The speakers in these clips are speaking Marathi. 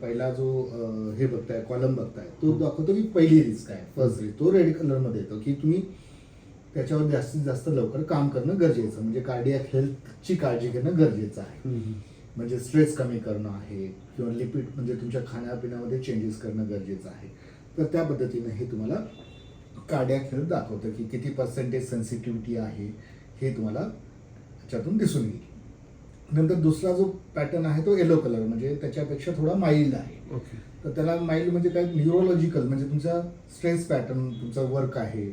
पहिला जो हे बघताय कॉलम बघताय तो दाखवतो की पहिली रिस्क आहे, फर्स्ट रिस्क. तो रेड कलरमध्ये येतो की तुम्ही त्याच्यावर जास्तीत जास्त लवकर काम करणं गरजेचं, म्हणजे कार्डियाक हेल्थची काळजी घेणं गरजेचं आहे. म्हणजे स्ट्रेस कमी करणं आहे किंवा लिपिड म्हणजे तुमच्या खाण्यापिण्यामध्ये चेंजेस करणं गरजेचं आहे. तर त्या पद्धतीने हे तुम्हाला कार्डियाक हेल्थ दाखवतं की किती पर्सेंटेज सेन्सिटिव्हिटी आहे हे तुम्हाला त्याच्यातून दिसून येईल. नंतर दुसरा जो पॅटर्न आहे तो येलो कलर, म्हणजे त्याच्यापेक्षा थोडा माइल्ड आहे. ओके. तर त्याला माइल्ड म्हणजे काय, न्यूरोलॉजिकल म्हणजे तुमचा स्ट्रेस पॅटर्न, तुमचा वर्क आहे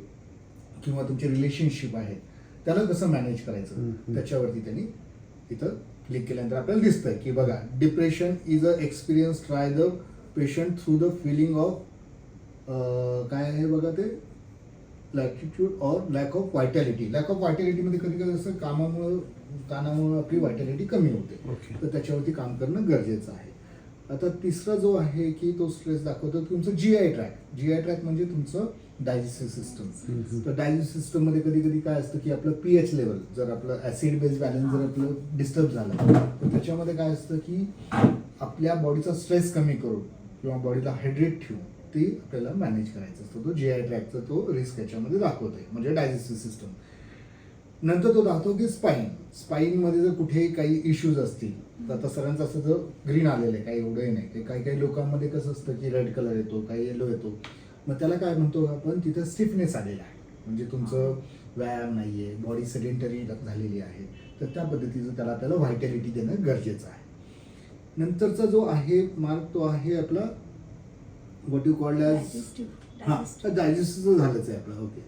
किंवा तुमचे रिलेशनशिप आहेत त्याला कसं मॅनेज करायचं त्याच्यावरती त्यांनी इथं क्लिक केल्यानंतर आपल्याला दिसतंय की बघा, depression is a experience, try the patient through the feeling of काय आहे बघा ते, latitude or lack of vitality. Lack of व्हायटॅलिटीमध्ये कधी कधी असं ताणामुळे आपली व्हायटॅलिटी कमी होते. ओके. तर त्याच्यावरती काम करणं गरजेचं आहे. आता तिसरा जो आहे की तो स्ट्रेस दाखवतो तुमचं जीआय ट्रॅक. जीआय ट्रॅक म्हणजे तुमचं डायजेस्टिव्ह सिस्टम. तर डायजेस्टिव्ह सिस्टममध्ये कधी कधी काय असतं की आपलं पीएच लेवल, जर आपलं ऍसिड बेस बॅलन्स जर आपलं डिस्टर्ब झालं तर त्याच्यामध्ये काय असतं की आपल्या बॉडीचा स्ट्रेस कमी करून किंवा बॉडीला हायड्रेट ठेवून ते आपल्याला मॅनेज करायचं असतं. तो जीआय ट्रॅकचा तो रिस्क याच्यामध्ये दाखवतोय, म्हणजे डायजेस्टिव्ह सिस्टम. नंतर तो दाखवतो की स्पाईनमध्ये जर कुठेही काही इश्यूज असतील तर आता सरांचं असं जर ग्रीन आलेलं आहे, काही एवढंही नाही. काही काही लोकांमध्ये कसं असतं की रेड कलर येतो, काही येलो येतो. मग त्याला काय म्हणतो आपण, तिथं स्टिफनेस आलेला आहे, म्हणजे तुमचं व्यायाम नाही आहे, बॉडी सेडेंटरी झालेली आहे. तर त्या पद्धतीचं त्याला व्हायटॅलिटी देणं गरजेचं आहे. नंतरचा जो आहे मार्क तो आहे आपला व्हॉट यू कॉल्ड ॲज, हां डायजेस्टिव्ह झालंच आहे आपला. ओके.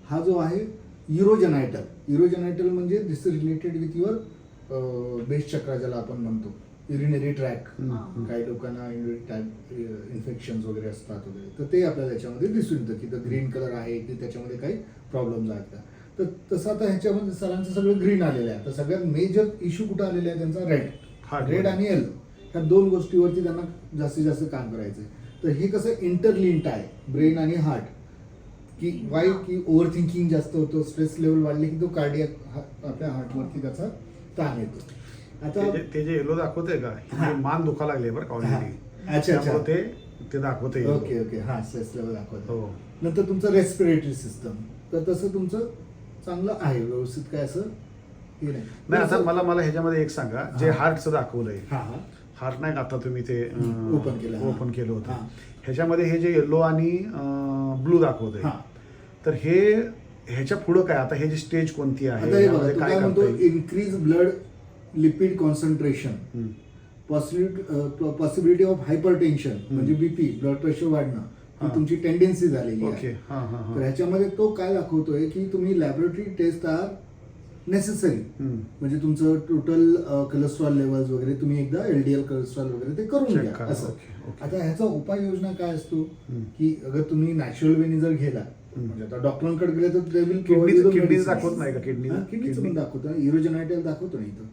हा जो आहे युरोजेनायटल. युरोजेनायटल म्हणजे this is related with your base chakra ज्याला आपण म्हणतो, युरिनरी ट्रॅक. काही लोकांना इन्फेक्शन्स वगैरे असतात वगैरे, तर ते आपल्याला याच्यामध्ये दिसून येतं की ग्रीन कलर आहे की त्याच्यामध्ये काही प्रॉब्लेम्स आहेत का. तर तसं आता ह्याच्यामध्ये सरांचं सगळं ग्रीन आलेलं आहे. तर सगळ्यात मेजर इश्यू कुठं आलेला आहे त्यांचा, रेड आणि येलो. ह्या दोन गोष्टीवरती त्यांना जास्तीत जास्त काम करायचं आहे. तर हे कसं इंटरलिंक्ड आहे ब्रेन आणि हार्ट, की वाय की ओव्हर थिंकिंग जास्त होतो, स्ट्रेस लेवल वाढले की तो कार्डियाक आपल्या हार्टवरती त्याचा ताण येतो. आता ते जे येलो दाखवतंय का, हे मान दुखा लागले बरं का ऑलरेडी. अच्छा, ते दाखवतंय. ओके. हा स्ट्रेस लेवल दाखवतो. हो. नंतर तुमचं रेस्पिरेटरी सिस्टम, तर तसं तुमचं चांगलं आहे, व्यवस्थित काय असं हे नाही. आता मला ह्याच्यामध्ये एक सांगा, जे हार्टचं दाखवलंय, हा हार्ट नाही का आता तुम्ही ते ओपन केलं होतं, ह्याच्यामध्ये हे जे येलो आणि ब्लू दाखवतंय, तर हे ह्याच्या पुढं काय, आता हे जी स्टेज कोणती आहे, काय म्हणतो, increase blood lipid concentration, possibility of hypertension म्हणजे बीपी, ब्लड प्रेशर वाढणं ही तुमची टेंडेन्सी झालेली आहे. तर ह्याच्यामध्ये तो काय दाखवतोय की तुम्ही लॅबोरेटरी टेस्ट आर नेसेसरी, म्हणजे तुमचं टोटल कोलेस्ट्रॉल लेवल्स वगैरे तुम्ही एकदा LDL कोलेस्ट्रॉल वगैरे ते करून घ्या असं. आता ह्याचा उपाययोजना काय असतो की अगर तुम्ही नॅचरल वेनी जर गेला, म्हणजे आता डॉक्टरांकडे गेले तर ते विल किडनी दाखवत नाही का, किडनीचं पण दाखवतो, युरोजेनायटल दाखवतो ना इथं.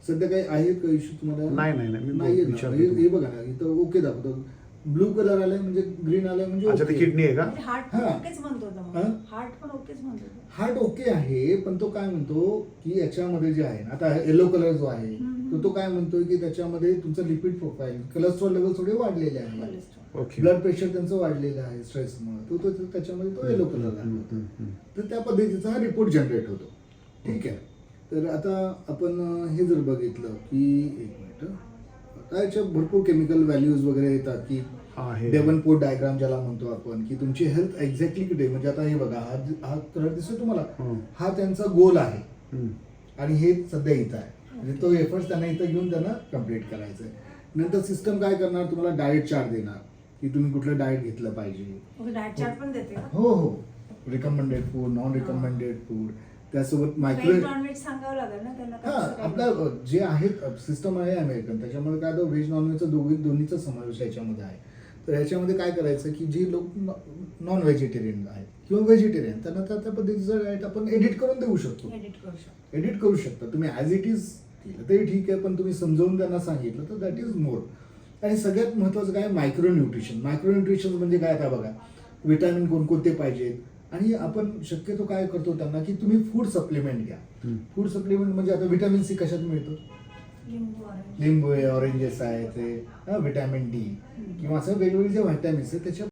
सध्या काही आहे का इश्यू तुम्हाला? नाही. हे बघा ना इथं ओके दाखवतो, ब्लू कलर आलाय म्हणजे ग्रीन आलाय म्हणजे किडनी आहे का. हार्ट ओके आहे, पण तो काय म्हणतो की याच्यामध्ये जे आहे आता येलो कलर जो आहे तो काय म्हणतोय की त्याच्यामध्ये तुमचं लिपिड प्रोफाईल, कोलेस्ट्रॉल लेवल थोडे वाढलेले आहे, ब्लड प्रेशर त्यांचं वाढलेलं आहे स्ट्रेसमुळे, तो त्याच्यामध्ये तो येलो कलर आहे. तर त्या पद्धतीचा हा रिपोर्ट जनरेट होतो. ठीक आहे. तर आता आपण हे जर बघितलं की एक मिनिट, त्याच्या भरपूर केमिकल व्हॅल्यूज वगैरे येतात की डेव्हनपोर्ट डायग्राम ज्याला म्हणतो आपण, की तुमची हेल्थ एक्झॅक्टली कुठे, म्हणजे आता हे बघा हा कलर दिसतो तुम्हाला, हा त्यांचा गोल आहे आणि हे सध्या इथं आहे, म्हणजे तो एफर्ट्स त्यांना इथं घेऊन त्यांना कम्प्लीट करायचं आहे. नंतर सिस्टम काय करणार, तुम्हाला डाएट चार्ट देणार की तुम्ही कुठलं डाएट घेतलं पाहिजे. डाएट चार्ट पण देते. हो, recommended food, non recommended food, त्यासोबत मायक्रोवेव्ह नॉनव्हेज सांगावं लागेल ना त्यांना. आपल्या जे आहे सिस्टम आहे अमेरिकन, त्याच्यामध्ये काय तर व्हेज नॉनव्हेजचा दोन्हीचा समावेश याच्यामध्ये आहे. तर याच्यामध्ये काय करायचं की जे लोक नॉन व्हेजिटेरियन आहेत किंवा व्हेजिटेरियन, त्यांना त्या पद्धतीचं डाएट आपण एडिट करून देऊ शकतो. एडिट करू शकता तुम्ही, ॲज इट इज केलं तरी ठीक आहे, पण तुम्ही समजावून त्यांना सांगितलं तर दॅट इज मोर. आणि सगळ्यात महत्त्वाचं काय, मायक्रोन्यूट्रिशन. मायक्रोन्यूट्रिशन म्हणजे काय, आता बघा विटॅमिन कोणकोणते पाहिजेत, आणि आपण शक्यतो काय करतो त्यांना की तुम्ही फूड सप्लिमेंट घ्या. फूड सप्लिमेंट म्हणजे आता व्हिटॅमिन C कशात मिळतं, लिंबू ऑरेंज लिंबू आहे, ऑरेंजेस आहे ते, व्हिटॅमिन डी किंवा असं वेगवेगळे जे व्हिटॅमिन्स आहेत त्याच्या